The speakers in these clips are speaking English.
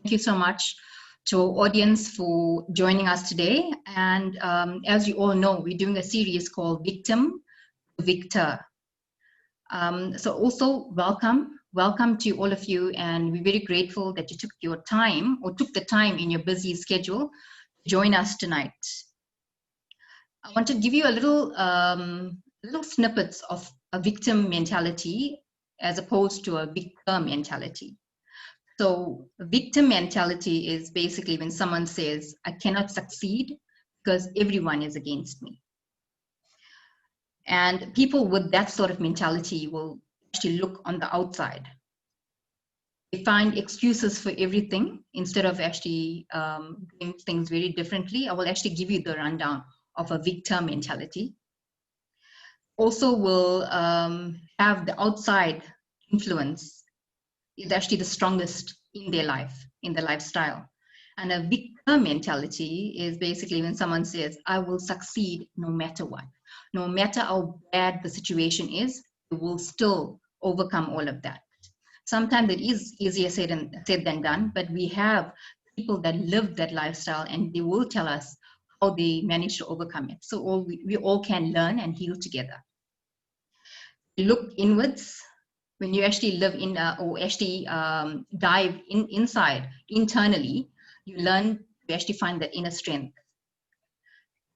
Thank you so much to our audience for joining us today. And as you all know, we're doing a series called Victim to Victor. So also welcome to all of you, and we're very grateful that you took your time or took the time in your busy schedule to join us tonight. I want to give you a little snippets of a victim mentality as opposed to a victor mentality. So victim mentality is basically when someone says, I cannot succeed because everyone is against me. And people with that sort of mentality will actually look on the outside. They find excuses for everything instead of actually doing things very differently. I will actually give you the rundown of a victim mentality. Also will have the outside influence is actually the strongest in their life, in their lifestyle. And a victim mentality is basically when someone says, I will succeed no matter what. No matter how bad the situation is, we will still overcome all of that. Sometimes it is easier said than done, but we have people that live that lifestyle and they will tell us how they manage to overcome it. So we all can learn and heal together. Look inwards. When you actually live in or actually dive inside internally, you learn to actually find the inner strength.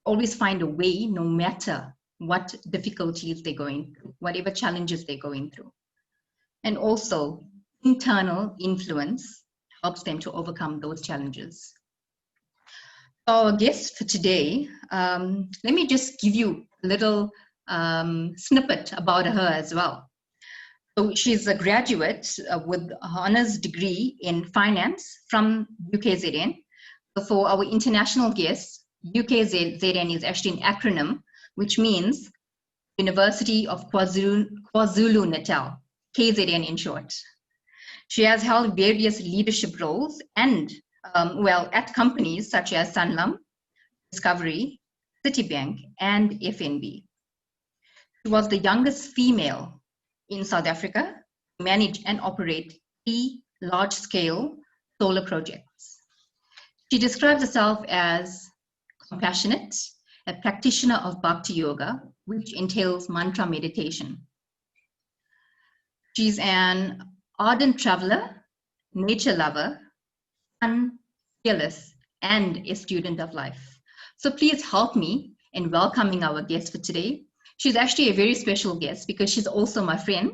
Always find a way, no matter what difficulties they're going through, whatever challenges they're going through. And also, internal influence helps them to overcome those challenges. Our guest for today, let me just give you a little snippet about her as well. So she's a graduate with an honors degree in finance from UKZN. So for our international guests, UKZN is actually an acronym, which means University of KwaZulu-Natal, KZN in short. She has held various leadership roles and, at companies such as Sanlam, Discovery, Citibank, and FNB. She was the youngest female in South Africa to manage and operate 3 large-scale solar projects. She describes herself as compassionate, a practitioner of Bhakti Yoga, which entails mantra meditation. She's an ardent traveler, nature lover, fun, fearless, and a student of life. So please help me in welcoming our guest for today. She's actually a very special guest because she's also my friend,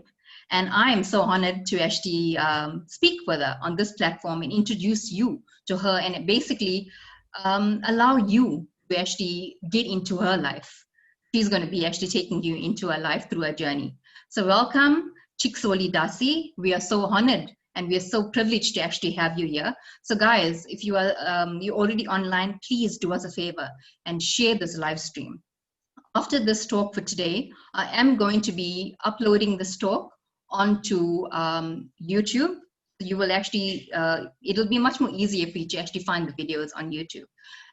and I am so honored to actually speak with her on this platform and introduce you to her and basically allow you to actually get into her life. She's going to be actually taking you into her life through her journey. So welcome, Ciksoli Dasi. We are so honored and we are so privileged to actually have you here. So guys, if you are you're already online, please do us a favor and share this live stream. After this talk for today, I am going to be uploading this talk onto YouTube. You will actually, it'll be much more easier for you to actually find the videos on YouTube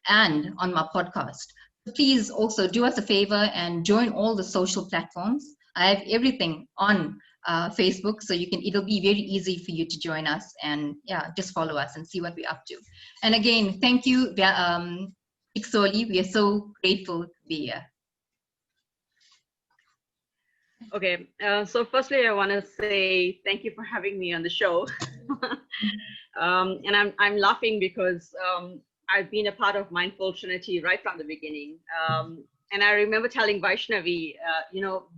and on my podcast. Please also do us a favor and join all the social platforms. I have everything on Facebook, so it'll be very easy for you to join us and just follow us and see what we're up to. And again, thank you, Ciksoli. We are so grateful to be here. Okay, so firstly, I want to say thank you for having me on the show. And I'm laughing because I've been a part of Mindful Trinity right from the beginning. And I remember telling Vaisnavi,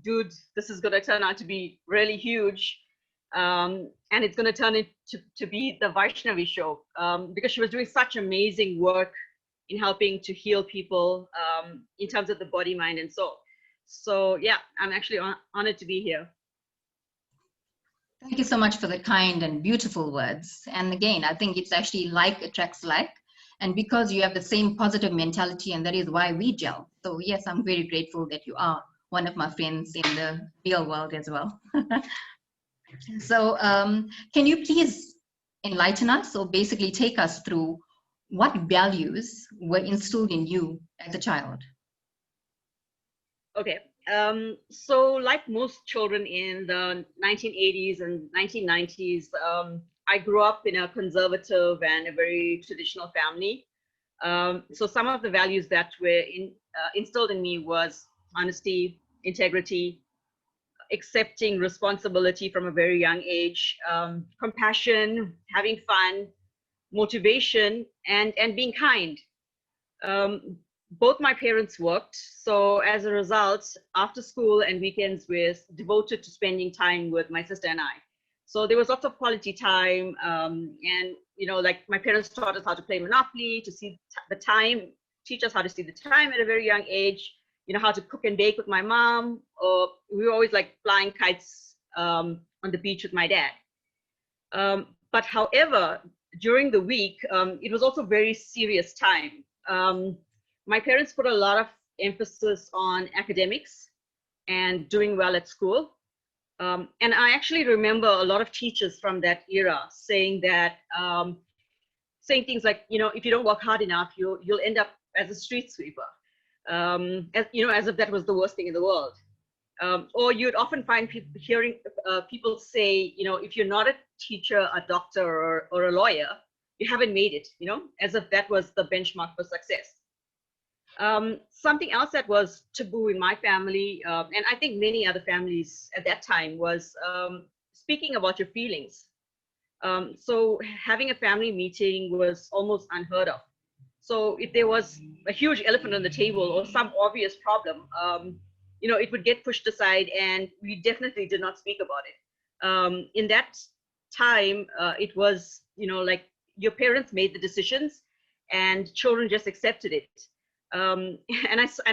dude, this is going to turn out to be really huge. And it's going to turn into to be the Vaisnavi show because she was doing such amazing work in helping to heal people in terms of the body, mind, and soul. So yeah, I'm actually honored to be here. Thank you so much for the kind and beautiful words. And again, I think it's actually like attracts like. And because you have the same positive mentality, and that is why we gel. So yes, I'm very grateful that you are one of my friends in the real world as well. So can you please enlighten us or basically take us through what values were instilled in you as a child? Okay, so like most children in the 1980s and 1990s, I grew up in a conservative and a very traditional family. So some of the values that were instilled in me was honesty, integrity, accepting responsibility from a very young age, compassion, having fun, motivation, and being kind. Both my parents worked, so as a result, after school and weekends were devoted to spending time with my sister and I. So there was lots of quality time, and like my parents taught us how to play Monopoly, to see the time, teach us how to see the time at a very young age. How to cook and bake with my mom, or we were always like flying kites on the beach with my dad. But however, during the week, it was also very serious time. My parents put a lot of emphasis on academics and doing well at school. And I actually remember a lot of teachers from that era saying things like, if you don't work hard enough, you'll end up as a street sweeper. As if that was the worst thing in the world. Or you'd often find people say, if you're not a teacher, a doctor, or a lawyer, you haven't made it, as if that was the benchmark for success. Something else that was taboo in my family, and I think many other families at that time, was speaking about your feelings. So having a family meeting was almost unheard of. So if there was a huge elephant on the table or some obvious problem, it would get pushed aside, and we definitely did not speak about it. In that time, it was, like your parents made the decisions and children just accepted it. And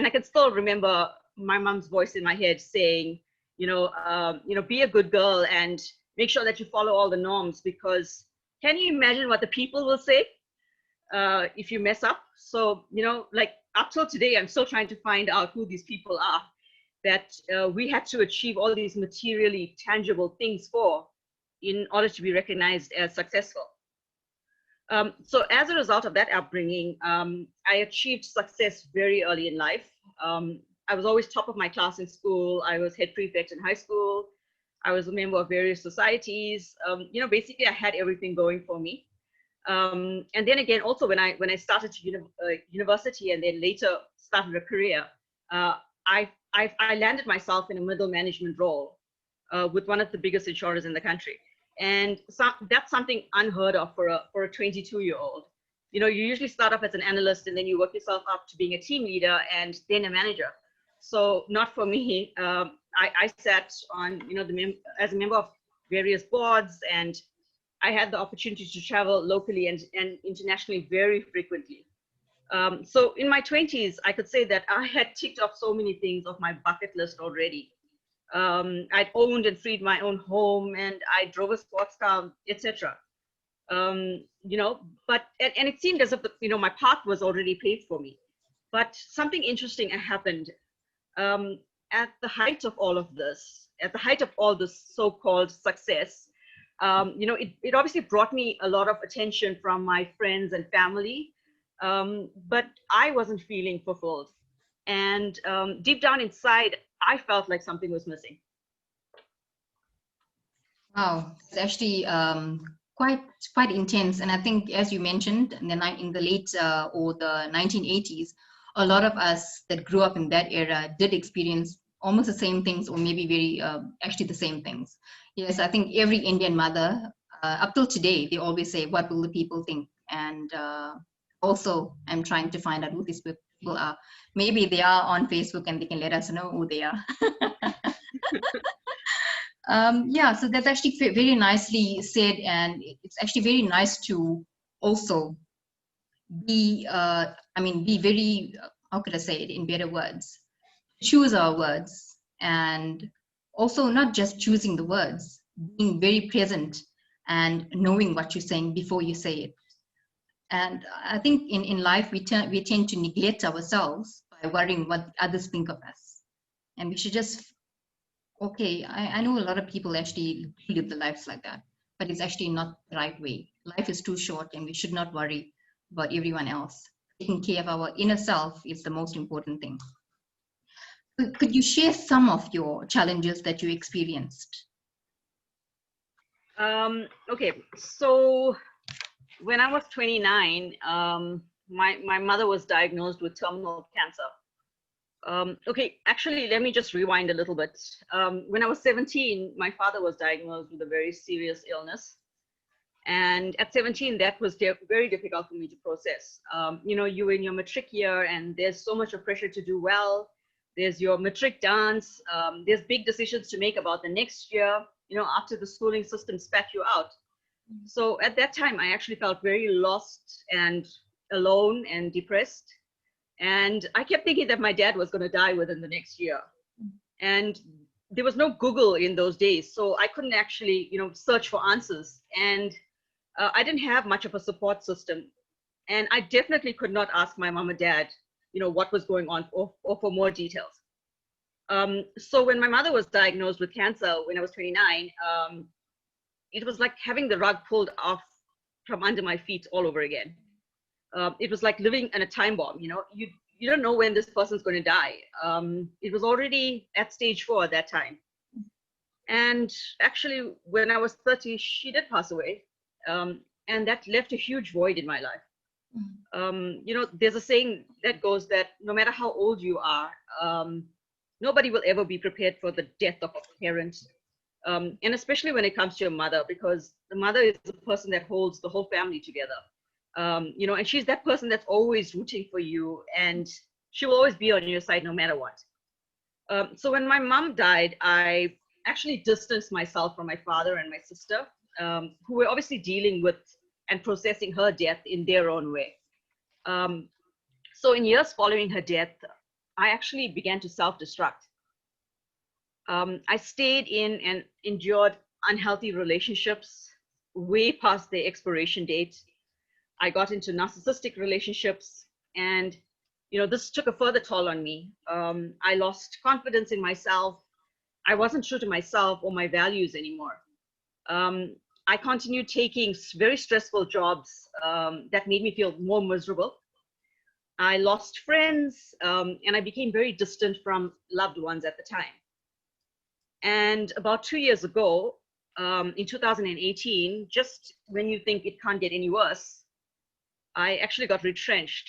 I can still remember my mom's voice in my head saying, be a good girl and make sure that you follow all the norms, because can you imagine what the people will say if you mess up? So, like up till today, I'm still trying to find out who these people are that we had to achieve all these materially tangible things for in order to be recognized as successful. So as a result of that upbringing, I achieved success very early in life. I was always top of my class in school. I was head prefect in high school. I was a member of various societies. Basically I had everything going for me. And then again, also when I started university and then later started a career, I landed myself in a middle management role with one of the biggest insurers in the country. And that's something unheard of for a 22-year-old. You usually start off as an analyst and then you work yourself up to being a team leader and then a manager. So not for me. I sat on, as a member of various boards, and I had the opportunity to travel locally and internationally very frequently. So in my 20s, I could say that I had ticked off so many things off my bucket list already. I'd owned and freed my own home, and I drove a sports car, etc. And it seemed as if my path was already paved for me. But something interesting happened at the height of all of this, at the height of all this so-called success. It obviously brought me a lot of attention from my friends and family, but I wasn't feeling fulfilled. And deep down inside, I felt like something was missing. Wow, it's actually quite intense. And I think, as you mentioned, in the late or the 1980s, a lot of us that grew up in that era did experience almost the same things, or maybe very actually the same things. Yes, I think every Indian mother, up till today, they always say, what will the people think? And also, I'm trying to find out who these people are. Maybe they are on Facebook and they can let us know who they are. Yeah, so that's actually very nicely said. And it's actually very nice to also be very, how could I say it in better words? Choose our words, and also not just choosing the words, being very present and knowing what you're saying before you say it. And I think in life, we tend to neglect ourselves by worrying what others think of us. And we should just, okay, I know a lot of people actually live their lives like that, but it's actually not the right way. Life is too short, and we should not worry about everyone else. Taking care of our inner self is the most important thing. Could you share some of your challenges that you experienced? Okay, so when I was 29, my mother was diagnosed with terminal cancer. Okay, actually, let me just rewind a little bit. When I was 17, my father was diagnosed with a very serious illness. And at 17, that was very difficult for me to process. You know, you're in your matric year and there's so much of pressure to do well. There's your matric dance. There's big decisions to make about the next year, you know, after the schooling system spat you out. So at that time, I actually felt very lost and alone and depressed. And I kept thinking that my dad was going to die within the next year. And there was no Google in those days. So I couldn't actually, you know, search for answers. And I didn't have much of a support system. And I definitely could not ask my mom and dad, you know, what was going on or for more details. So when my mother was diagnosed with cancer when I was 29, it was like having the rug pulled off from under my feet all over again. It was like living in a time bomb, you know, you don't know when this person's going to die. It was already at stage 4 at that time. And actually, when I was 30, she did pass away. And that left a huge void in my life. You know, there's a saying that goes that no matter how old you are, nobody will ever be prepared for the death of a parent. And especially when it comes to your mother, because the mother is the person that holds the whole family together. You know, and she's that person that's always rooting for you, and she will always be on your side no matter what. So when my mom died, I actually distanced myself from my father and my sister, who were obviously dealing with and processing her death in their own way. So in years following her death, I actually began to self-destruct. I stayed in and endured unhealthy relationships way past their expiration date. I got into narcissistic relationships, and you know, this took a further toll on me. I lost confidence in myself. I wasn't true to myself or my values anymore. I continued taking very stressful jobs that made me feel more miserable. I lost friends, and I became very distant from loved ones at the time. And about 2 years ago, in 2018, just when you think it can't get any worse, I actually got retrenched.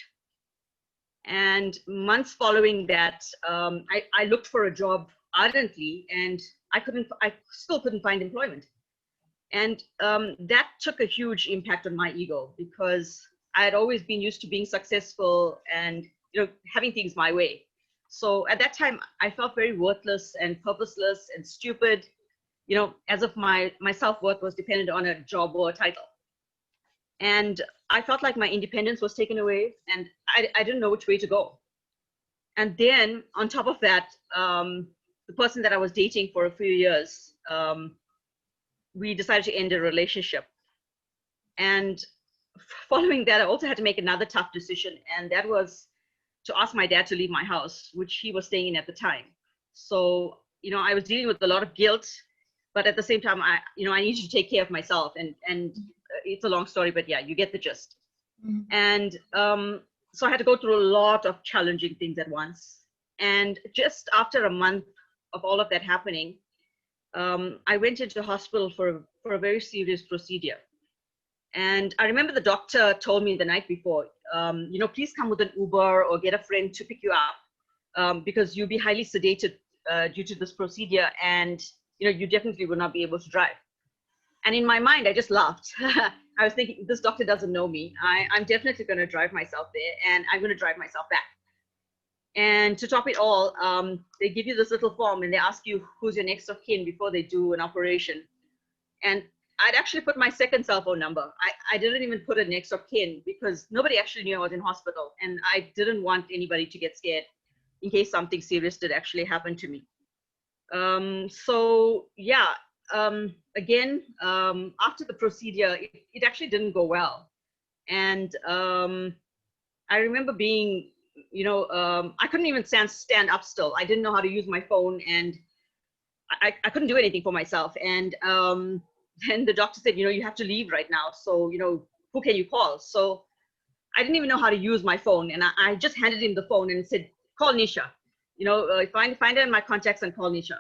And months following that, I looked for a job ardently, and I still couldn't find employment. And that took a huge impact on my ego, because I had always been used to being successful and, you know, having things my way. So at that time, I felt very worthless and purposeless and stupid, you know, as if my self-worth was dependent on a job or a title. And I felt like my independence was taken away, and I didn't know which way to go. And then on top of that, the person that I was dating for a few years, we decided to end a relationship. And following that, I also had to make another tough decision, and that was to ask my dad to leave my house, which he was staying in at the time. So, you know, I was dealing with a lot of guilt, but at the same time, I needed to take care of myself, and it's a long story, but yeah, you get the gist. Mm-hmm. And so I had to go through a lot of challenging things at once. And just after a month of all of that happening, I went into hospital for a very serious procedure. And I remember the doctor told me the night before, you know, please come with an Uber or get a friend to pick you up, because you'll be highly sedated due to this procedure, and you know, you definitely will not be able to drive. And in my mind, I just laughed. I was thinking, this doctor doesn't know me. I'm definitely going to drive myself there, and I'm going to drive myself back. And to top it all, they give you this little form, and they ask you who's your next of kin before they do an operation. And I'd actually put my second cell phone number. I didn't even put a next of kin, because nobody actually knew I was in hospital, and I didn't want anybody to get scared in case something serious did actually happen to me. So yeah, again, after the procedure, it actually didn't go well. And I remember being, you know, I couldn't even stand up still. I didn't know how to use my phone, and I couldn't do anything for myself. And then the doctor said, you know, you have to leave right now. So, you know, who can you call? So I didn't even know how to use my phone. And I just handed him the phone and said, call Nisha. You know, find it in my contacts and call Nisha.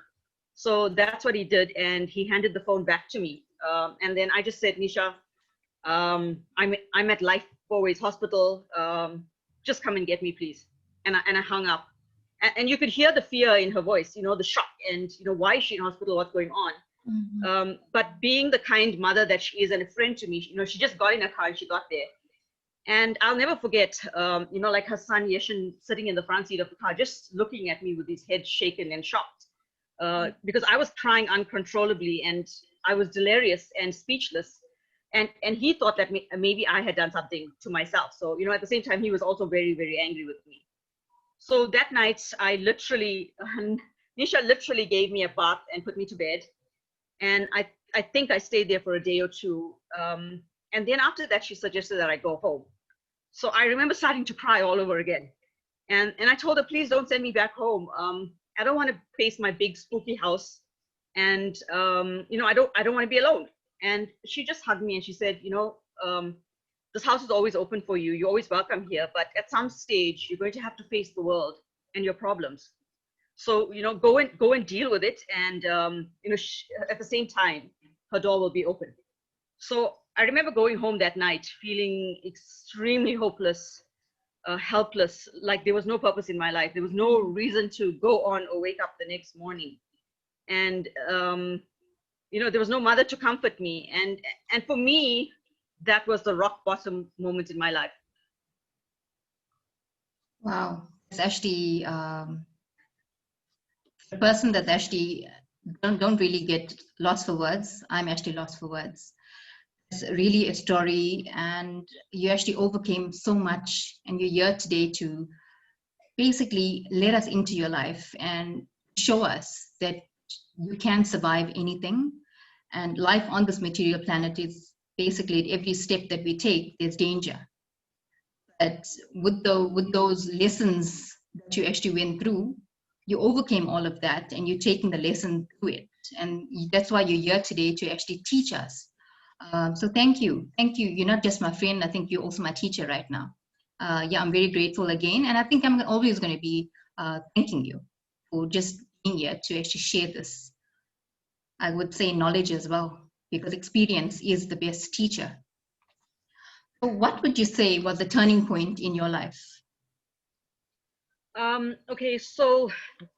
So that's what he did. And he handed the phone back to me. And then I just said, Nisha, I'm at Life Fourways Hospital. Just come and get me, please. And I hung up. And you could hear the fear in her voice, the shock, and why is she in hospital? What's going on? Mm-hmm. But being the kind mother that she is and a friend to me, she just got in her car and she got there. And I'll never forget, like her son Yeshin sitting in the front seat of the car, just looking at me with his head shaken and shocked, because I was crying uncontrollably and I was delirious and speechless. And he thought that maybe I had done something to myself. So, at the same time, he was also very, very angry with me. So that night, Nisha literally gave me a bath and put me to bed. And I think I stayed there for a day or two. And then after that, she suggested that I go home. So I remember starting to cry all over again. And I told her, please don't send me back home. I don't want to face my big spooky house. And, I don't want to be alone. And she just hugged me and she said, this house is always open for you. You're always welcome here. But at some stage, you're going to have to face the world and your problems. So, go and deal with it. And, at the same time, her door will be open. So I remember going home that night feeling extremely hopeless, helpless, like there was no purpose in my life. There was no reason to go on or wake up the next morning. And, there was no mother to comfort me. And for me, that was the rock bottom moment in my life. Wow. It's actually a person that actually don't really get lost for words. I'm actually lost for words. It's really a story, and you actually overcame so much, and you're here today to basically let us into your life and show us that you can survive anything. And life on this material planet is basically at every step that we take, there's danger. But with those lessons that you actually went through, you overcame all of that, and you're taking the lesson through it. And that's why you're here today, to actually teach us. So thank you. You're not just my friend, I think you're also my teacher right now. I'm very grateful again. And I think I'm always going to be thanking you for just being here to actually share this. I would say knowledge as well, because experience is the best teacher. So what would you say was the turning point in your life? Okay, so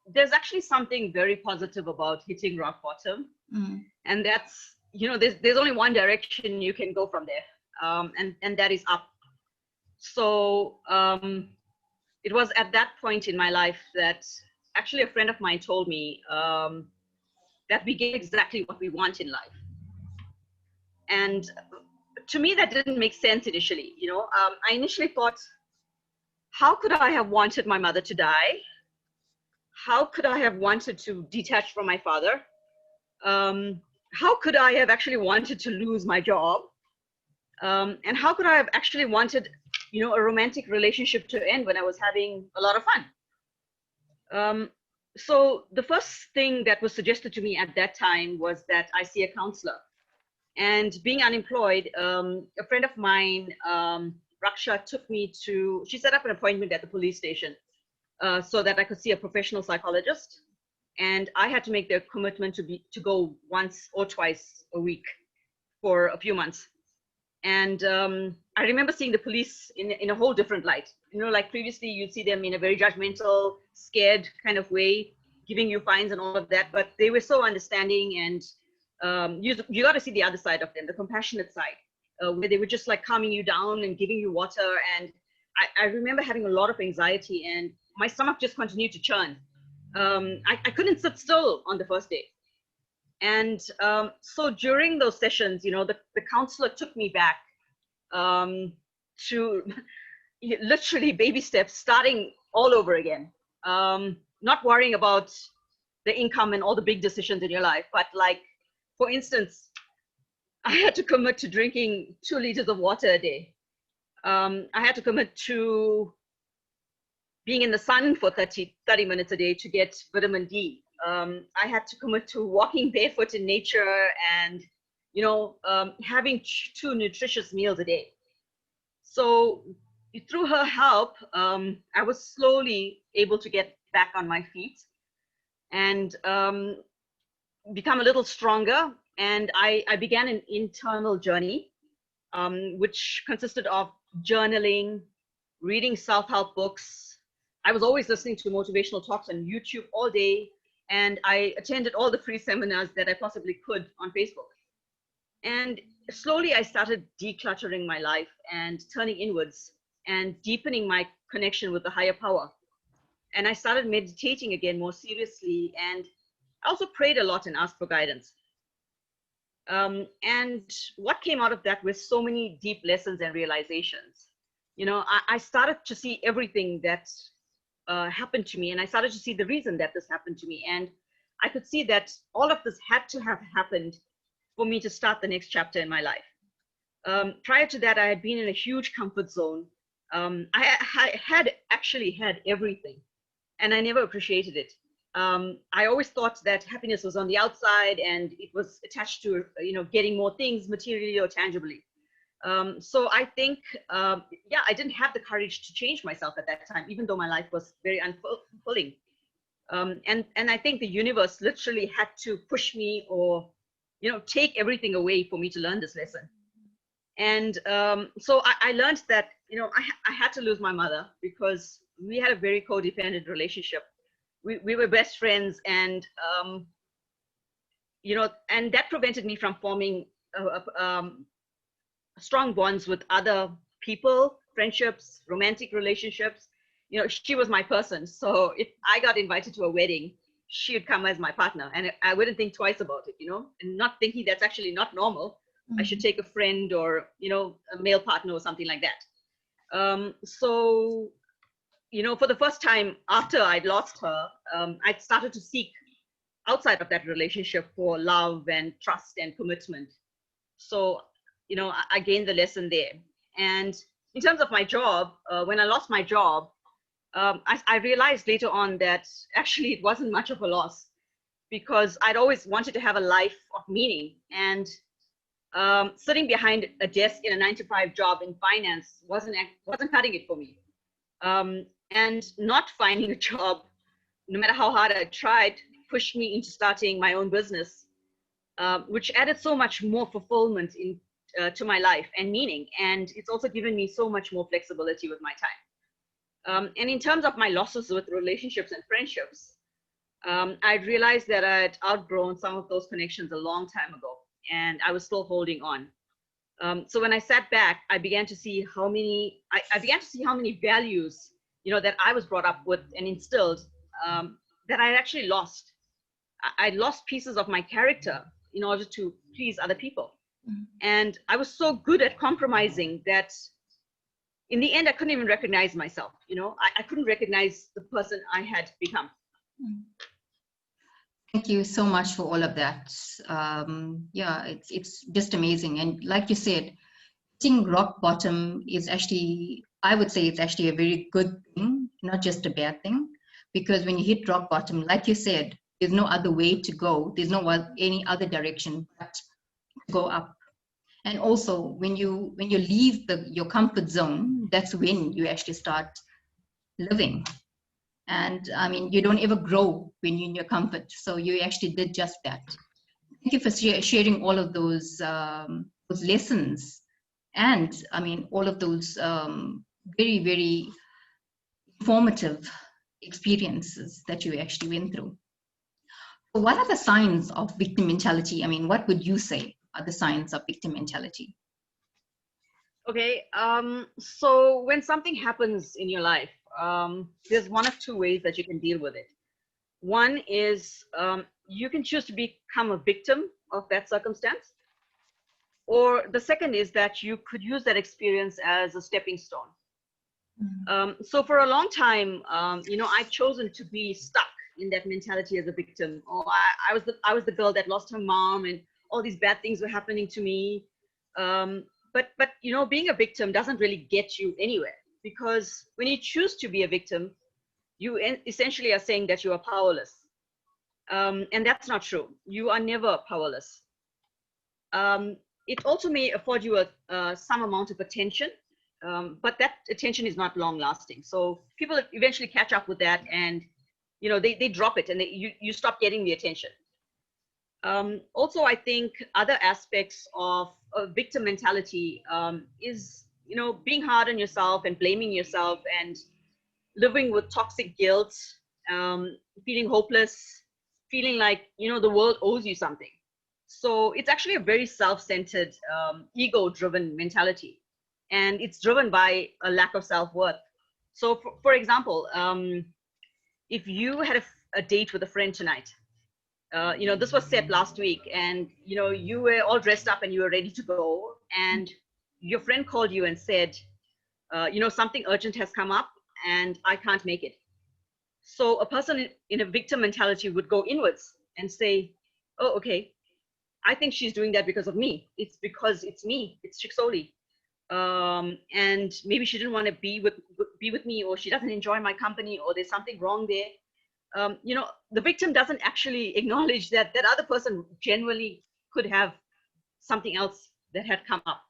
there's actually something very positive about hitting rock bottom. And that's, there's only one direction you can go from there, and that is up. So it was at that point in my life that actually a friend of mine told me that we get exactly what we want in life. And to me, that didn't make sense initially. I initially thought, how could I have wanted my mother to die? How could I have wanted to detach from my father? How could I have actually wanted to lose my job? And how could I have actually wanted, a romantic relationship to end when I was having a lot of fun? So the first thing that was suggested to me at that time was that I see a counselor. And being unemployed, a friend of mine, Raksha, she set up an appointment at the police station so that I could see a professional psychologist. And I had to make the commitment to go once or twice a week for a few months. And I remember seeing the police in a whole different light. Like previously you'd see them in a very judgmental, scared kind of way, giving you fines and all of that. But they were so understanding, and you got to see the other side of them, the compassionate side, where they were just like calming you down and giving you water. And I remember having a lot of anxiety, and my stomach just continued to churn. I couldn't sit still on the first day. And so during those sessions, the counselor took me back to literally baby steps, starting all over again, not worrying about the income and all the big decisions in your life. But like, for instance, I had to commit to drinking 2 liters of water a day. I had to commit to being in the sun for 30 minutes a day to get vitamin D. I had to commit to walking barefoot in nature and, having 2 nutritious meals a day. So through her help, I was slowly able to get back on my feet and become a little stronger And I began an internal journey, which consisted of journaling, reading self-help books. I was always listening to motivational talks on YouTube all day, and I attended all the free seminars that I possibly could on Facebook. And slowly I started decluttering my life and turning inwards and deepening my connection with the higher power. And I started meditating again more seriously, and I also prayed a lot and asked for guidance. And what came out of that were so many deep lessons and realizations. You know, I started to see everything that happened to me, and I started to see the reason that this happened to me. And I could see that all of this had to have happened for me to start the next chapter in my life. Prior to that, I had been in a huge comfort zone. I had actually had everything, and I never appreciated it. I always thought that happiness was on the outside, and it was attached to, you know, getting more things materially or tangibly. So I think, yeah, I didn't have the courage to change myself at that time, even though my life was very unfulfilling. And I think the universe literally had to push me, or, you know, take everything away for me to learn this lesson. And so I learned that, you know, I had to lose my mother, because we had a very codependent relationship. We were best friends, and you know, and that prevented me from forming strong bonds with other people, friendships, romantic relationships. You know, she was my person. So if I got invited to a wedding, she would come as my partner, and I wouldn't think twice about it, you know, and not thinking that's actually not normal. I should take a friend, or, you know, a male partner or something like that. So, you know, for the first time after I'd lost her, I started to seek outside of that relationship for love and trust and commitment. So, you know, I gained the lesson there. And in terms of my job, when I lost my job, I realized later on that actually it wasn't much of a loss, because I'd always wanted to have a life of meaning. And sitting behind a desk in a 9-to-5 job in finance wasn't cutting it for me. And not finding a job, no matter how hard I tried, pushed me into starting my own business, which added so much more fulfillment to my life and meaning. And it's also given me so much more flexibility with my time. And in terms of my losses with relationships and friendships, I realized that I had outgrown some of those connections a long time ago, and I was still holding on. So when I sat back, I began to see how many values, you know, that I was brought up with and instilled, that I actually lost. I lost pieces of my character in order to please other people. And I was so good at compromising that in the end, I couldn't even recognize myself. You know, I couldn't recognize the person I had become. Thank you so much for all of that. Yeah, it's just amazing. And like you said, hitting rock bottom is actually, I would say it's actually a very good thing, not just a bad thing. Because when you hit rock bottom, like you said, there's no other way to go. There's no any other direction but to go up. And also, when you leave your comfort zone, that's when you actually start living. And I mean, you don't ever grow when you're in your comfort. So you actually did just that. Thank you for sharing all of those lessons, and I mean, all of those very, very informative experiences that you actually went through. So what are the signs of victim mentality? I mean, what would you say are the signs of victim mentality? Okay, so when something happens in your life, there's one of two ways that you can deal with it. One is you can choose to become a victim of that circumstance. Or the second is that you could use that experience as a stepping stone. So for a long time, you know, I've chosen to be stuck in that mentality as a victim. Oh, I was the girl that lost her mom, and all these bad things were happening to me. But you know, being a victim doesn't really get you anywhere, because when you choose to be a victim, you essentially are saying that you are powerless. And that's not true. You are never powerless. It also may afford you some amount of attention, but that attention is not long lasting. So people eventually catch up with that, and you know, they drop it, and you stop getting the attention. Also, I think other aspects of victim mentality is, being hard on yourself and blaming yourself and living with toxic guilt, feeling hopeless, feeling like, the world owes you something. So it's actually a very self-centered, ego-driven mentality. And it's driven by a lack of self-worth. So for example, if you had a date with a friend tonight, this was set last week, and you were all dressed up and you were ready to go, and your friend called you and said, something urgent has come up and I can't make it. So a person in a victim mentality would go inwards and say, oh, okay, I think she's doing that because of me. It's because it's me. It's Ciksoli. And maybe she didn't want to be with me, or she doesn't enjoy my company, or there's something wrong there. The victim doesn't actually acknowledge that that other person genuinely could have something else that had come up.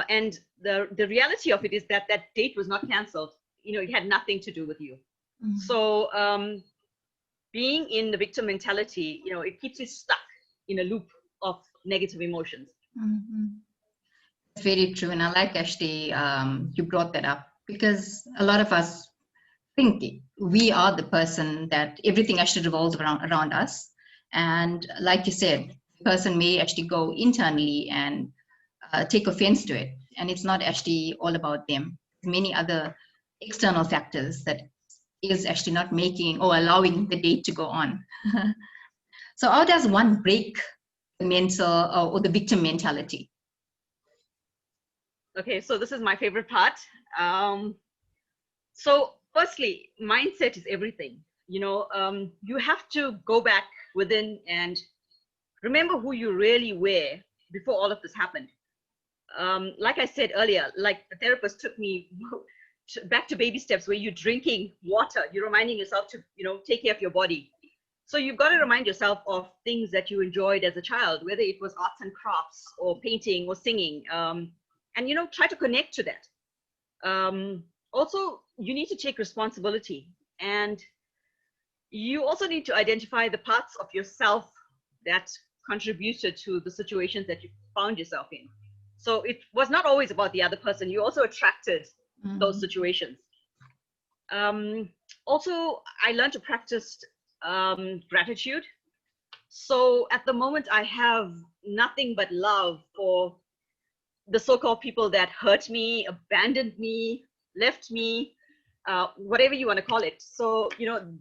And the reality of it is that that date was not canceled. It had nothing to do with you. Mm-hmm. So being in the victim mentality, it keeps you stuck in a loop of negative emotions. Mm-hmm. Very true. And I like actually you brought that up, because a lot of us think we are the person that everything actually revolves around us. And like you said, the person may actually go internally and take offense to it. And it's not actually all about them. Many other external factors that is actually not making or allowing the date to go on. So how does one break the mental or the victim mentality? Okay, so this is my favorite part. So firstly, mindset is everything. You have to go back within and remember who you really were before all of this happened. Like I said earlier, like the therapist took me back to baby steps, where you're drinking water, you're reminding yourself to, take care of your body. So you've got to remind yourself of things that you enjoyed as a child, whether it was arts and crafts or painting or singing, and, try to connect to that. Also, you need to take responsibility, and you also need to identify the parts of yourself that contributed to the situations that you found yourself in. So it was not always about the other person. You also attracted those situations. Also, I learned to practice gratitude. So at the moment, I have nothing but love for the so-called people that hurt me, abandoned me, left me, whatever you want to call it. So,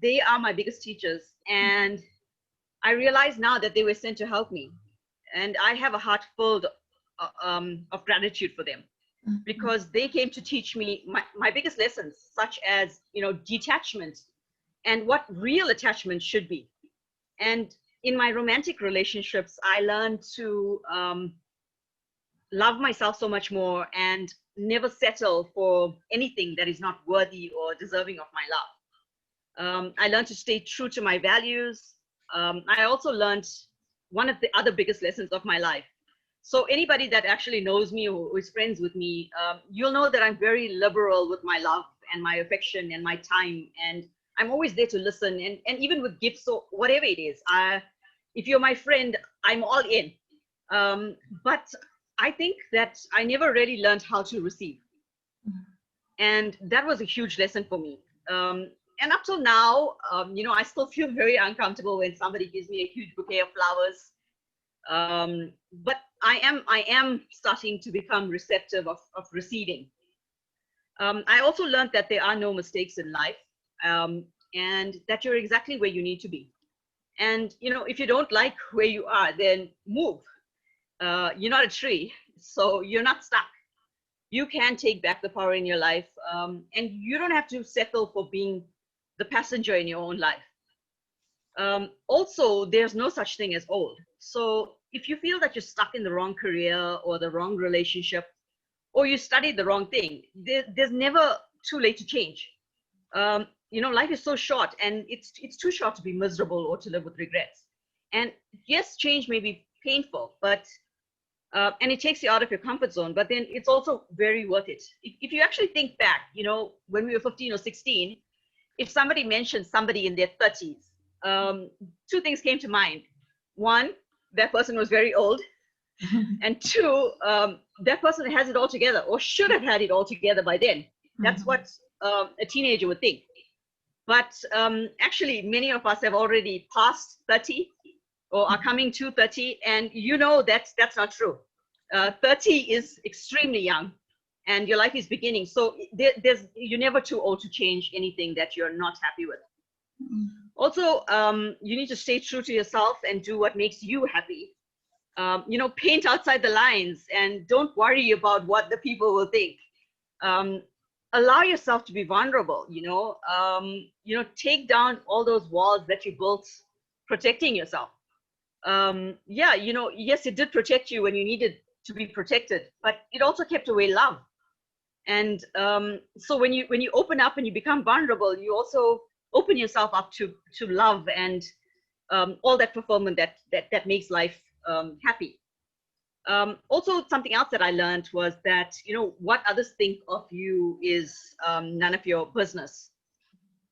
they are my biggest teachers. And I realize now that they were sent to help me. And I have a heart full of gratitude for them, because they came to teach me my biggest lessons, such as, detachment and what real attachment should be. And in my romantic relationships, I learned to love myself so much more and never settle for anything that is not worthy or deserving of my love. I learned to stay true to my values. I also learned one of the other biggest lessons of my life. So anybody that actually knows me or is friends with me, you'll know that I'm very liberal with my love and my affection and my time. And I'm always there to listen, and even with gifts or whatever it is. If you're my friend, I'm all in. But I think that I never really learned how to receive. And that was a huge lesson for me. And up till now, I still feel very uncomfortable when somebody gives me a huge bouquet of flowers. But I am starting to become receptive of receiving. I also learned that there are no mistakes in life, and that you're exactly where you need to be. And, if you don't like where you are, then move. You're not a tree, so you're not stuck. You can take back the power in your life, and you don't have to settle for being the passenger in your own life. Also, there's no such thing as old. So if you feel that you're stuck in the wrong career or the wrong relationship, or you studied the wrong thing, there's never too late to change. Life is so short, and it's too short to be miserable or to live with regrets. And yes, change may be painful, but and it takes you out of your comfort zone, but then it's also very worth it. If you actually think back, when we were 15 or 16, if somebody mentioned somebody in their 30s, two things came to mind. One, that person was very old, and two, that person has it all together or should have had it all together by then. That's what a teenager would think. But actually, many of us have already passed 30 or are coming to 30, and you know that's not true. 30 is extremely young, and your life is beginning. So you're never too old to change anything that you're not happy with. Also, you need to stay true to yourself and do what makes you happy. You know, paint outside the lines and don't worry about what the people will think. Allow yourself to be vulnerable, you know, take down all those walls that you built protecting yourself. Yeah, you know, yes, it did protect you when you needed to be protected, but it also kept away love. And so when you open up and you become vulnerable, you also open yourself up to love and all that fulfillment that makes life happy. Also, something else that I learned was that, you know, what others think of you is none of your business.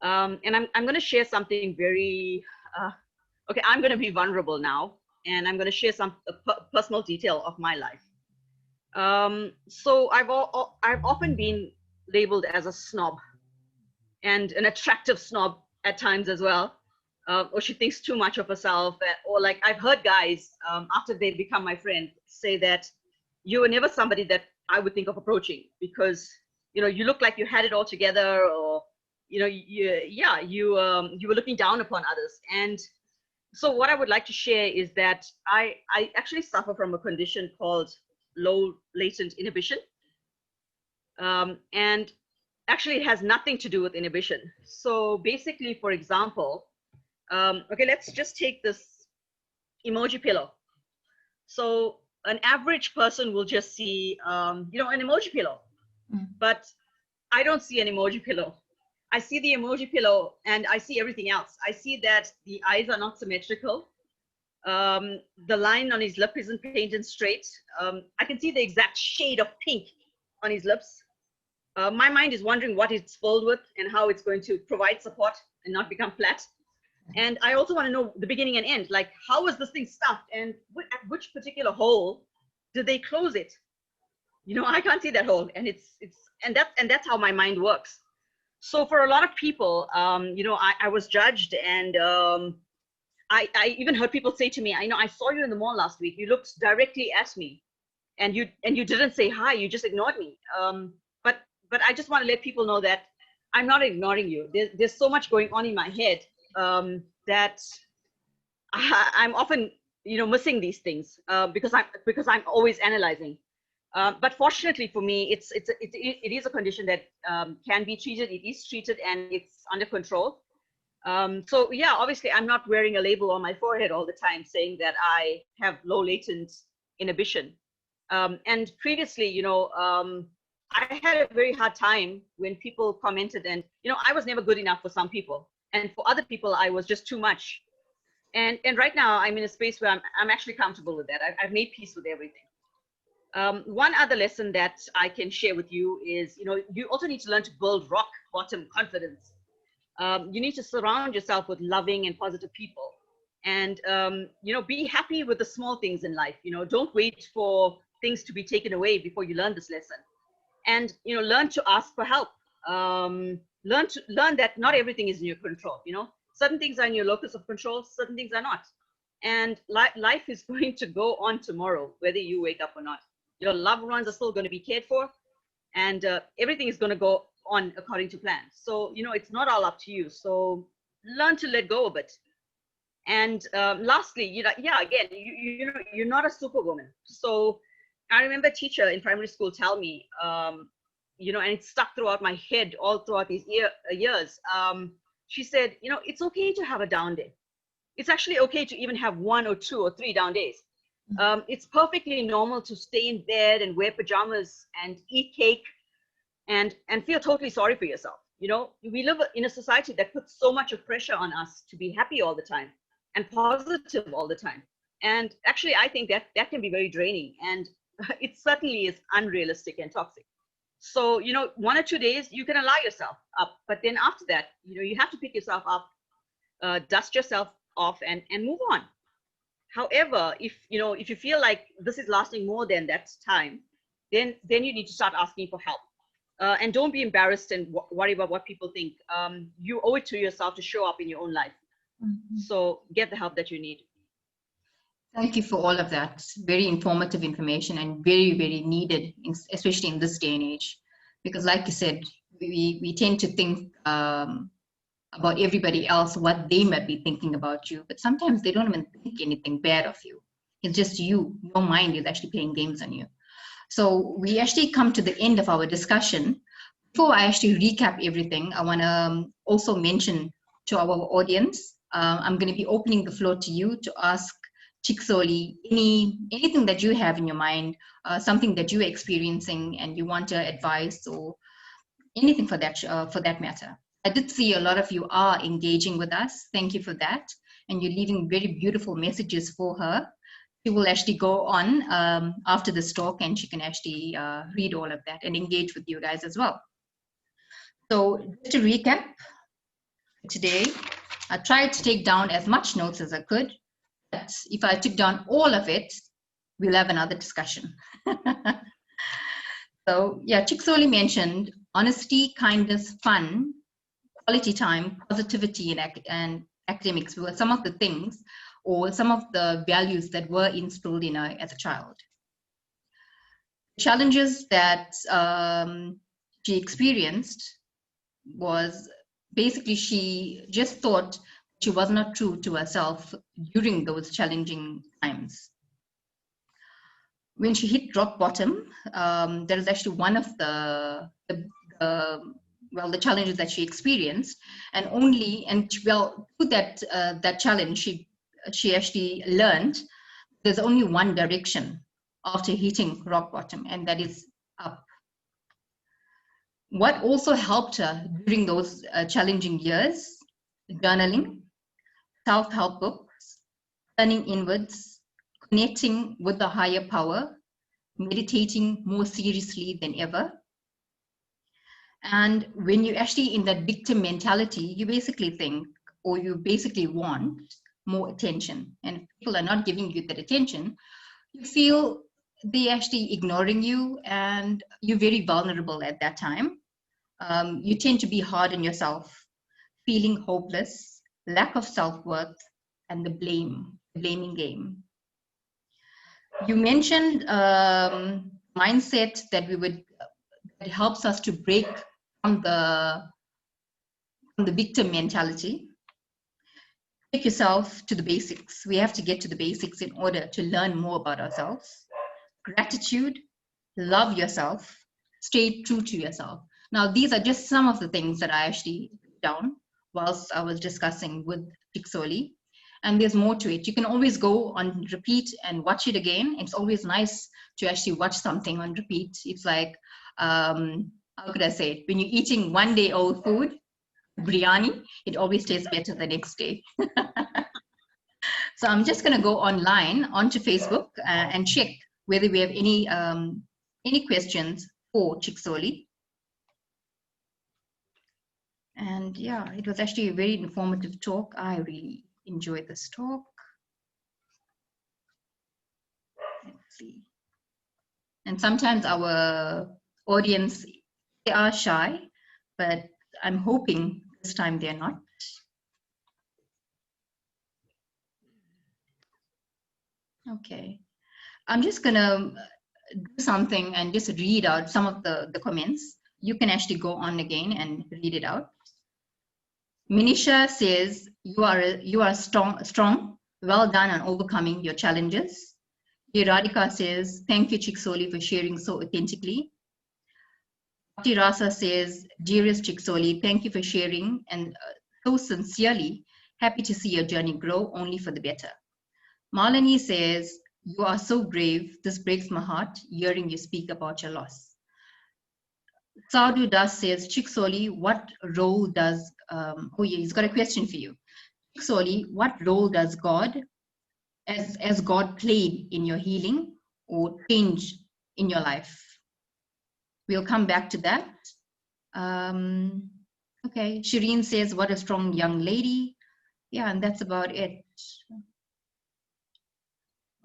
And I'm going to share something very, okay, I'm going to be vulnerable now, and I'm going to share some personal detail of my life. So I've often been labeled as a snob, and an attractive snob at times as well. Or she thinks too much of herself, or like I've heard guys after they become my friend say that you were never somebody that I would think of approaching because, you know, you look like you had it all together, or, you know, you were looking down upon others. And so what I would like to share is that I actually suffer from a condition called low latent inhibition, and actually it has nothing to do with inhibition. So basically, for example, okay, let's just take this emoji pillow. So an average person will just see, you know, an emoji pillow, but I don't see an emoji pillow. I see the emoji pillow and I see everything else. I see that the eyes are not symmetrical. The line on his lip isn't painted straight. I can see the exact shade of pink on his lips. My mind is wondering what it's filled with and how it's going to provide support and not become flat. And I also want to know the beginning and end, like how was this thing stuffed and at which particular hole did they close it? You know, I can't see that hole, and that's how my mind works. So for a lot of people, you know, I was judged, and I even heard people say to me, I know I saw you in the mall last week. You looked directly at me, and you didn't say hi. You just ignored me. But I just want to let people know that I'm not ignoring you. There's so much going on in my head that I'm often, you know, missing these things because I'm always analyzing. But fortunately for me, it is a condition that can be treated. It is treated and it's under control. So yeah, obviously I'm not wearing a label on my forehead all the time saying that I have low latent inhibition. And previously, you know, I had a very hard time when people commented, and, you know, I was never good enough for some people, and for other people, I was just too much. And right now I'm in a space where I'm actually comfortable with that. I've made peace with everything. One other lesson that I can share with you is, you know, you also need to learn to build rock bottom confidence. You need to surround yourself with loving and positive people, and you know, be happy with the small things in life. You know, don't wait for things to be taken away before you learn this lesson. And, you know, learn to ask for help. Learn that not everything is in your control. You know, certain things are in your locus of control, certain things are not. And life is going to go on tomorrow, whether you wake up or not. Your loved ones are still going to be cared for, and everything is going to go on according to plan. So, you know, it's not all up to you. So learn to let go of it. And lastly, you know, yeah, again, you know, you're not a superwoman. So I remember a teacher in primary school tell me, you know, and it stuck throughout my head all throughout these years. She said, you know, it's okay to have a down day. It's actually okay to even have 1 or 2 or 3 down days. It's perfectly normal to stay in bed and wear pajamas and eat cake and feel totally sorry for yourself. You know, we live in a society that puts so much of pressure on us to be happy all the time and positive all the time. And actually, I think that can be very draining, and it certainly is unrealistic and toxic. So, you know, 1 or 2 days you can allow yourself up, but then after that, you know, you have to pick yourself up, dust yourself off, and move on. However, if you feel like this is lasting more than that time, then you need to start asking for help. And don't be embarrassed and worry about what people think. You owe it to yourself to show up in your own life. So get the help that you need. Thank you for all of that. Very informative information and very, very needed, especially in this day and age. Because like you said, we tend to think about everybody else, what they might be thinking about you. But sometimes they don't even think anything bad of you. It's just you. Your mind is actually playing games on you. So we actually come to the end of our discussion. Before I actually recap everything, I want to also mention to our audience, I'm going to be opening the floor to you to ask Ciksoli anything that you have in your mind, something that you're experiencing and you want advice or anything for that matter. I did see a lot of you are engaging with us. Thank you for that. And you're leaving very beautiful messages for her. She will actually go on after this talk and she can actually read all of that and engage with you guys as well. So just to recap, today, I tried to take down as much notes as I could, but if I took down all of it, we'll have another discussion. So yeah, Ciksoli mentioned honesty, kindness, fun, quality time, positivity, and academics were some of the things or some of the values that were instilled in her as a child. Challenges that she experienced was basically she just thought she was not true to herself during those challenging times. When she hit rock bottom, that is actually one of the challenges that she experienced, and through that challenge, she actually learned there's only one direction after hitting rock bottom, and that is up. What also helped her during those challenging years: journaling, self-help books, turning inwards, connecting with the higher power, meditating more seriously than ever. And when you're actually in that victim mentality, you basically think, or you basically want more attention. And if people are not giving you that attention, you feel they're actually ignoring you and you're very vulnerable at that time. You tend to be hard on yourself, feeling hopeless, lack of self-worth, and the blaming game. You mentioned mindset that that helps us to break from the victim mentality. Take yourself to the basics. We have to get to the basics in order to learn more about ourselves. Gratitude, love yourself, stay true to yourself. Now, these are just some of the things that I actually put down whilst I was discussing with Ciksoli. And there's more to it. You can always go on repeat and watch it again. It's always nice to actually watch something on repeat. It's like, how could I say it? When you're eating one day old food, biryani, it always tastes better the next day. So I'm just going to go online onto Facebook and check whether we have any questions for Ciksoli. And yeah, it was actually a very informative talk. I really enjoyed this talk. Let's see. And sometimes our audience, they are shy, but I'm hoping this time they're not. Okay. I'm just gonna do something and just read out some of the comments. You can actually go on again and read it out. Minisha says, you are strong. Well done on overcoming your challenges. Radhika says, thank you, Ciksoli, for sharing so authentically. Bhakti Rasa says, dearest Ciksoli, thank you for sharing and so sincerely. Happy to see your journey grow only for the better. Malini says, you are so brave. This breaks my heart hearing you speak about your loss. Sadhu Das says, Ciksoli, what role does, he's got a question for you. Ciksoli, what role does God, as God played in your healing or change in your life? We'll come back to that. Okay, Shireen says, what a strong young lady. Yeah, and that's about it.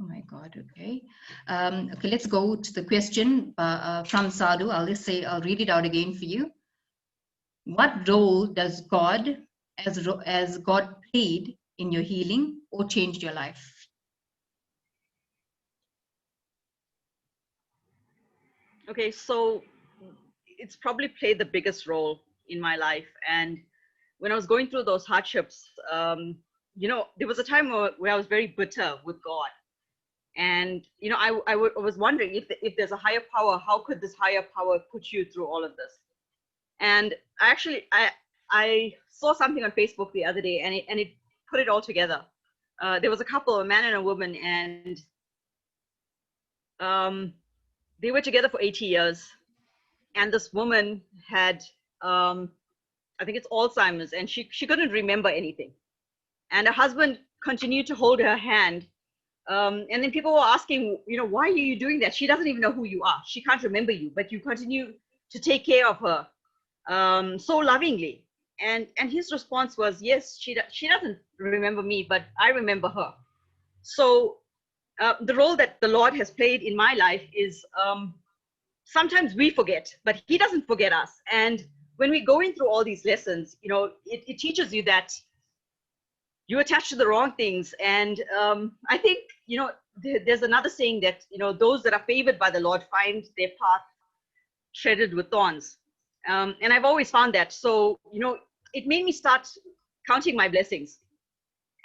Oh my God, okay. Okay, let's go to the question from Sadhu. I'll read it out again for you. What role does God, as God played in your healing or changed your life? Okay, so it's probably played the biggest role in my life. And when I was going through those hardships, there was a time where I was very bitter with God. And, I was wondering if there's a higher power, how could this higher power put you through all of this? And I saw something on Facebook the other day, and it put it all together. There was a couple, a man and a woman, and they were together for 80 years. And this woman had, I think it's Alzheimer's, and she couldn't remember anything. And her husband continued to hold her hand. And then people were asking, why are you doing that? She doesn't even know who you are. She can't remember you, but you continue to take care of her so lovingly. And his response was, yes, she doesn't remember me, but I remember her. So the role that the Lord has played in my life is sometimes we forget, but he doesn't forget us. And when we're going through all these lessons, it teaches you that you attach to the wrong things. And I think, there's another saying that, those that are favored by the Lord find their path treaded with thorns. And I've always found that. So, it made me start counting my blessings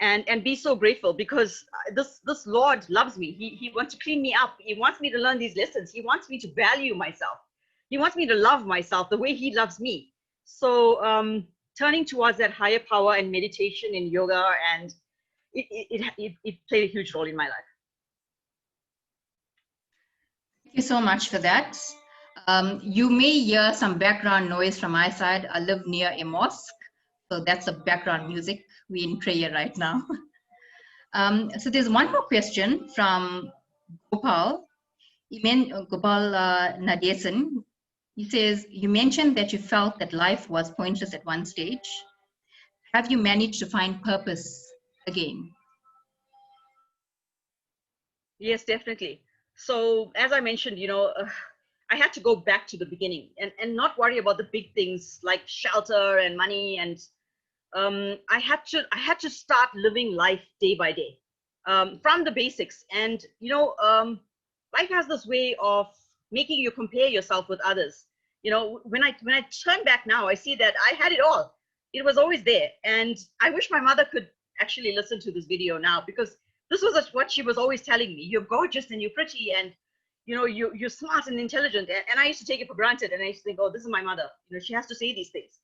and be so grateful, because this Lord loves me. He wants to clean me up. He wants me to learn these lessons. He wants me to value myself. He wants me to love myself the way he loves me. So turning towards that higher power and meditation and yoga, and it played a huge role in my life. Thank you so much for that. You may hear some background noise from my side. I live near a mosque, so that's the background music. We're in prayer right now. So there's one more question from Gopal. Gopal Nadesan. He says, you mentioned that you felt that life was pointless at one stage. Have you managed to find purpose again? Yes, definitely. So as I mentioned, I had to go back to the beginning and not worry about the big things like shelter and money. And I had to start living life day by day, from the basics. And life has this way of making you compare yourself with others. When I turn back now, I see that I had it all. It was always there. And I wish my mother could actually listen to this video now, because this was what she was always telling me. You're gorgeous and you're pretty, and you're smart and intelligent. And I used to take it for granted, and I used to think, oh, this is my mother. She has to say these things.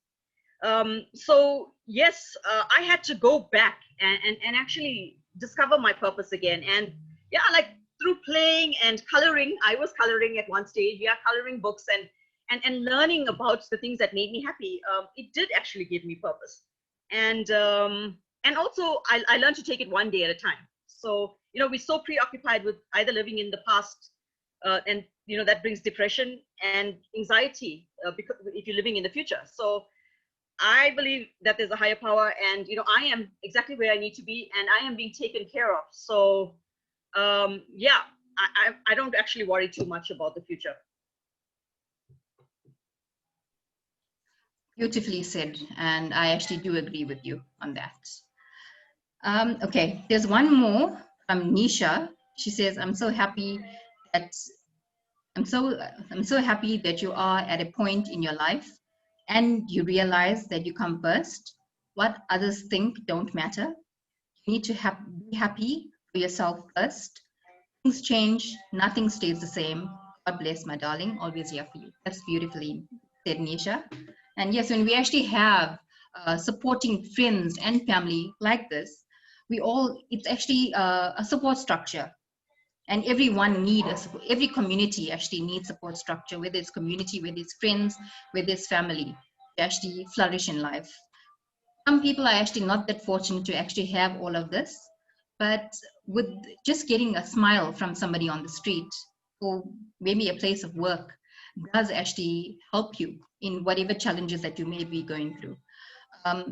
So yes, I had to go back and actually discover my purpose again. And yeah, like through playing and coloring. I was coloring at one stage. Yeah, coloring books and learning about the things that made me happy. It did actually give me purpose. And also I learned to take it one day at a time. So we're so preoccupied with either living in the past, and that brings depression and anxiety, because if you're living in the future. So I believe that there's a higher power, and I am exactly where I need to be, and I am being taken care of. So yeah, I don't actually worry too much about the future. Beautifully said, and I actually do agree with you on that. Okay, there's one more from Nisha. She says, I'm so happy that I'm so happy that you are at a point in your life and you realize that you come first. What others think don't matter. You need to be happy for yourself first. Things change, nothing stays the same. God bless, my darling, always here for you. That's beautifully said, Nisha. And yes, when we actually have supporting friends and family like this, it's actually a support structure. And every community actually needs support structure, whether it's community, whether it's friends, whether it's family, to actually flourish in life. Some people are actually not that fortunate to actually have all of this, but with just getting a smile from somebody on the street or maybe a place of work does actually help you in whatever challenges that you may be going through.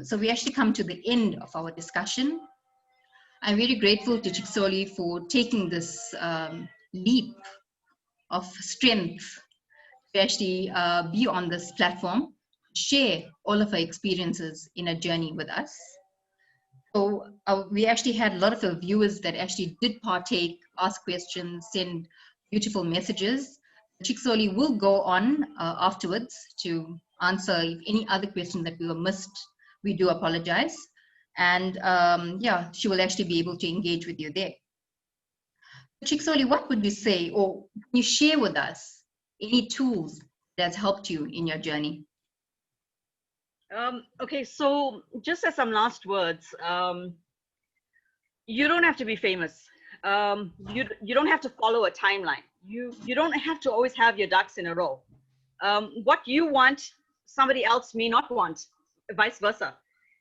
So we actually come to the end of our discussion. I'm very grateful to Ciksoli for taking this leap of strength to actually be on this platform, share all of her experiences in a journey with us. So we actually had a lot of viewers that actually did partake, ask questions, send beautiful messages. Ciksoli will go on afterwards to answer if any other question that we were missed. We do apologize. And yeah, she will actually be able to engage with you there. Ciksoli, what would you say, or can you share with us any tools that's helped you in your journey? Okay, so just as some last words, you don't have to be famous. You don't have to follow a timeline. You don't have to always have your ducks in a row. What you want, somebody else may not want, vice versa.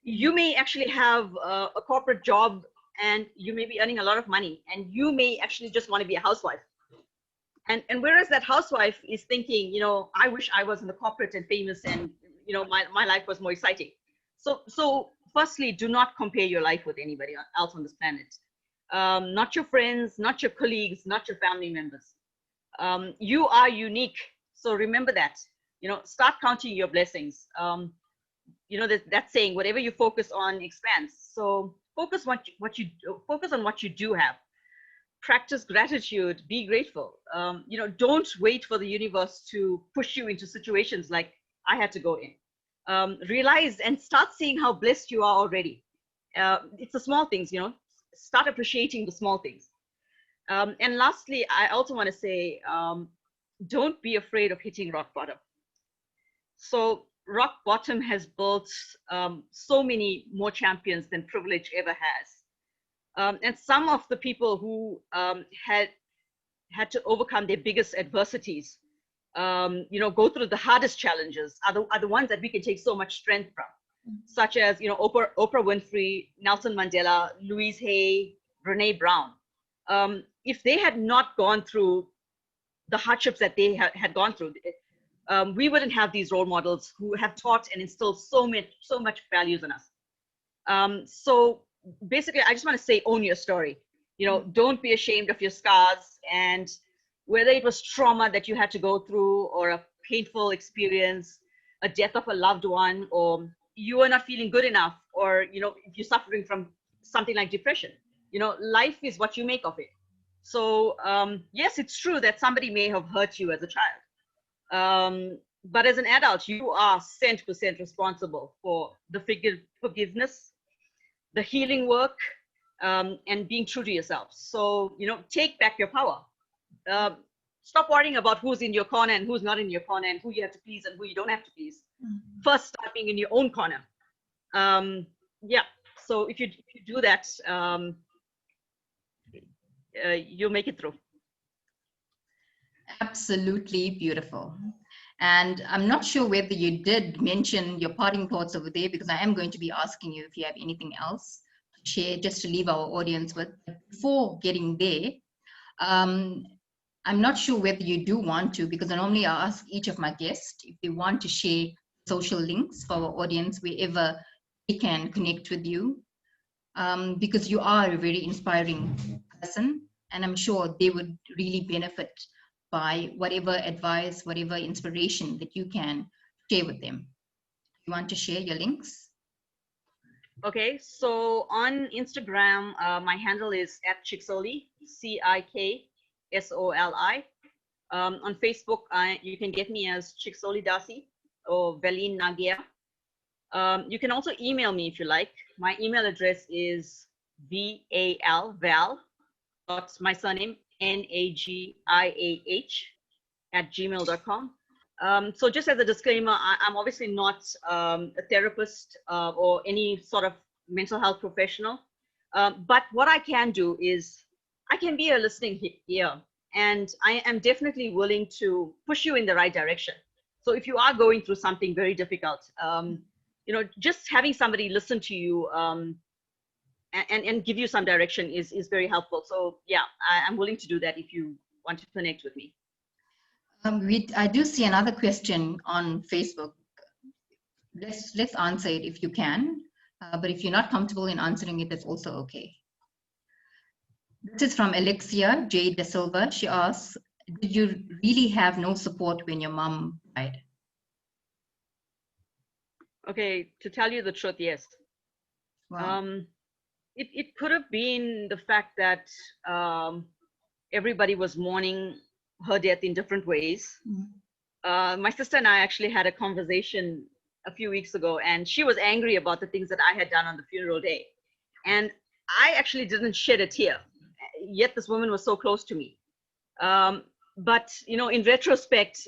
You may actually have a corporate job and you may be earning a lot of money, and you may actually just want to be a housewife. And whereas that housewife is thinking, you know, I wish I was in the corporate and famous, and you know, my life was more exciting. So firstly, do not compare your life with anybody else on this planet. Not your friends, not your colleagues, not your family members. You are unique. So remember that. You know, start counting your blessings. You know, that saying, whatever you focus on expands. So focus on what you do have. Practice gratitude, be grateful. You know, don't wait for the universe to push you into situations like I had to go in. Realize and start seeing how blessed you are already. It's the small things, you know, start appreciating the small things. And lastly, I also want to say, don't be afraid of hitting rock bottom. So rock bottom has built so many more champions than privilege ever has. And some of the people who had to overcome their biggest adversities, you know, go through the hardest challenges are the ones that we can take so much strength from, such as, you know, Oprah Winfrey, Nelson Mandela, Louise Hay, Brene Brown. If they had not gone through the hardships that they had gone through, we wouldn't have these role models who have taught and instilled so much values in us. So basically, I just want to say, own your story. You know, don't be ashamed of your scars, and whether it was trauma that you had to go through, or a painful experience, a death of a loved one, or you are not feeling good enough, or, you know, if you're suffering from something like depression, you know, life is what you make of it. So yes, it's true that somebody may have hurt you as a child. But as an adult, you are 100% responsible for the forgiveness, the healing work, and being true to yourself. So, you know, take back your power. Stop worrying about who's in your corner and who's not in your corner, and who you have to please and who you don't have to please. First, start being in your own corner. Yeah. So if you do that, you'll make it through. Absolutely beautiful. And I'm not sure whether you did mention your parting thoughts over there, because I am going to be asking you if you have anything else to share, just to leave our audience with. But before getting there, I'm not sure whether you do want to, because I normally ask each of my guests if they want to share social links for our audience wherever they can connect with you, because you are a very inspiring person, and I'm sure they would really benefit by whatever advice, whatever inspiration that you can share with them. You want to share your links? Okay, so on Instagram, my handle is @Ciksoli, CIKSOLI. On Facebook, you can get me as Ciksoli Dasi or Velin Nagia. You can also email me if you like. My email address is Val, my surname, NAGIAH @gmail.com. So just as a disclaimer, I'm obviously not a therapist or any sort of mental health professional. But what I can do is I can be a listening ear, and I am definitely willing to push you in the right direction. So if you are going through something very difficult, you know, just having somebody listen to you and give you some direction is very helpful. So yeah, I'm willing to do that if you want to connect with me. I do see another question on Facebook. Let's answer it if you can, but if you're not comfortable in answering it, that's also okay. This is from Alexia J. De Silva. She asks, did you really have no support when your mom died? Okay, to tell you the truth, yes. Wow. It could have been the fact that everybody was mourning her death in different ways. My sister and I actually had a conversation a few weeks ago, and she was angry about the things that I had done on the funeral day. And I actually didn't shed a tear, yet this woman was so close to me. But, you know, in retrospect,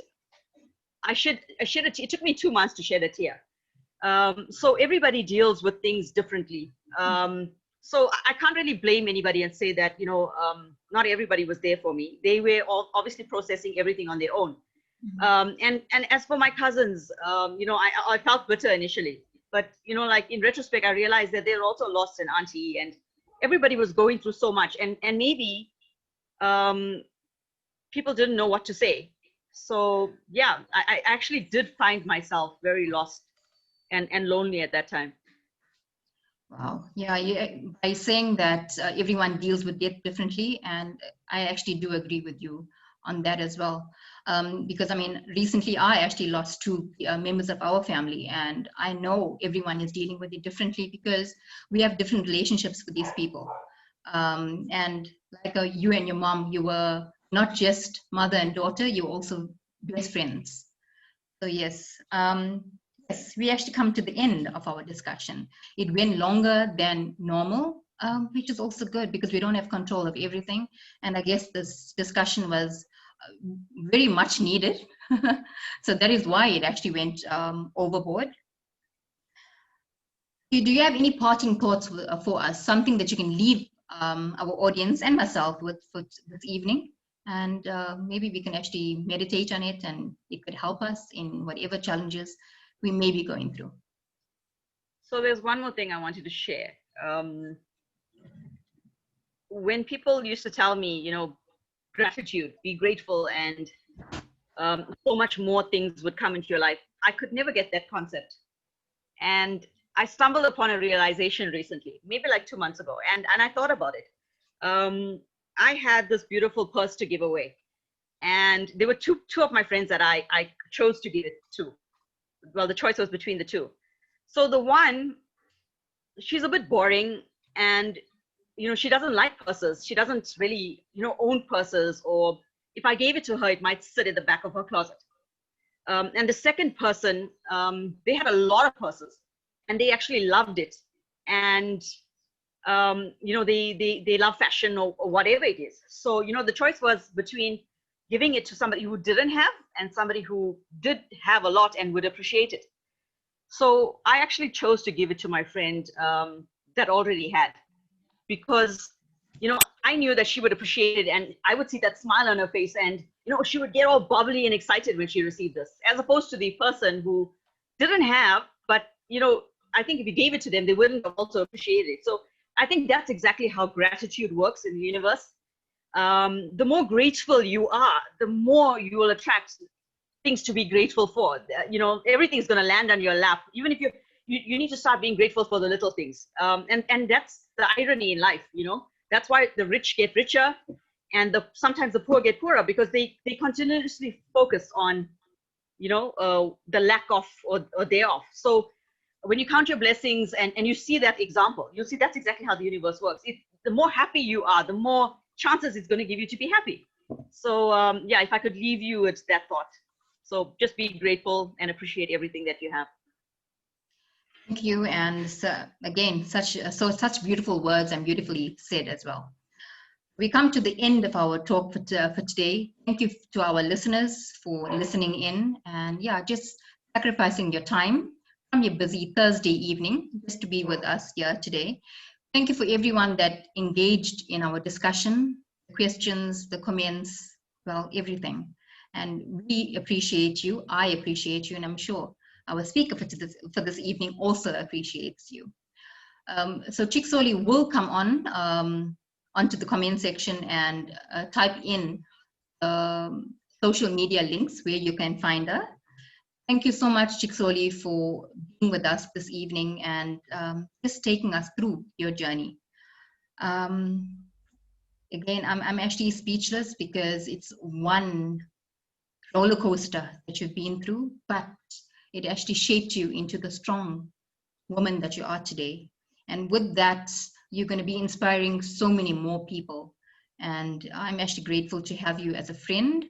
I shed a tear. It took me 2 months to shed a tear. So everybody deals with things differently. So I can't really blame anybody and say that, you know, not everybody was there for me. They were all obviously processing everything on their own. And as for my cousins, you know, I felt bitter initially, but, you know, like in retrospect, I realized that they're also lost an auntie, and everybody was going through so much, and maybe people didn't know what to say. So yeah, I actually did find myself very lost and lonely at that time. Wow. Yeah, by saying that everyone deals with death differently, and I actually do agree with you on that as well. Because I mean, recently I actually lost two members of our family, and I know everyone is dealing with it differently because we have different relationships with these people. And like you and your mom, you were not just mother and daughter, you were also best friends. So yes. Yes, we actually come to the end of our discussion. It went longer than normal, which is also good because we don't have control of everything. And I guess this discussion was very much needed. So that is why it actually went overboard. Do you have any parting thoughts for us? Something that you can leave our audience and myself with for this evening? And maybe we can actually meditate on it, and it could help us in whatever challenges we may be going through. So there's one more thing I wanted to share. When people used to tell me, you know, gratitude, be grateful, and so much more things would come into your life, I could never get that concept. And I stumbled upon a realization recently, maybe like 2 months ago, and I thought about it. I had this beautiful purse to give away, and there were two of my friends that I chose to give it to. Well, the choice was between the two. So the one, she's a bit boring, and you know, she doesn't like purses. She doesn't really, you know, own purses, or if I gave it to her, it might sit in the back of her closet. And the second person, they had a lot of purses, and they actually loved it. And you know, they love fashion, or whatever it is. So, you know, the choice was between giving it to somebody who didn't have and somebody who did have a lot and would appreciate it. So I actually chose to give it to my friend that already had, because, you know, I knew that she would appreciate it, and I would see that smile on her face, and, you know, she would get all bubbly and excited when she received this, as opposed to the person who didn't have, but, you know, I think if you gave it to them, they wouldn't have also appreciated it. So I think that's exactly how gratitude works in the universe. The more grateful you are, the more you will attract things to be grateful for. You know, everything's going to land on your lap, even if you need to start being grateful for the little things. And that's the irony in life, you know. That's why the rich get richer, and sometimes the poor get poorer, because they continuously focus on, you know, the lack of or thereof. So when you count your blessings and you see that example, you'll see that's exactly how the universe works. The more happy you are, the more chances it's going to give you to be happy. So yeah, if I could leave you with that thought. So just be grateful and appreciate everything that you have. Thank you. And again, such beautiful words, and beautifully said as well. We come to the end of our talk for today. Thank you to our listeners for listening in, and yeah, just sacrificing your time from your busy Thursday evening just to be with us here today. Thank you for everyone that engaged in our discussion, the questions, the comments, well, everything. And we appreciate you. I appreciate you, and I'm sure our speaker for this evening also appreciates you. So Ciksoli will come on onto the comment section and type in social media links where you can find her. Thank you so much, Ciksoli, for being with us this evening and just taking us through your journey. again, I'm actually speechless, because it's one roller coaster that you've been through, but it actually shaped you into the strong woman that you are today. And with that, you're going to be inspiring so many more people. And I'm actually grateful to have you as a friend.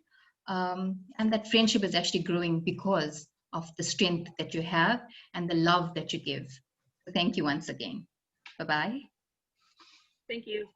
And that friendship is actually growing because of the strength that you have and the love that you give. So thank you once again. Bye-bye. Thank you.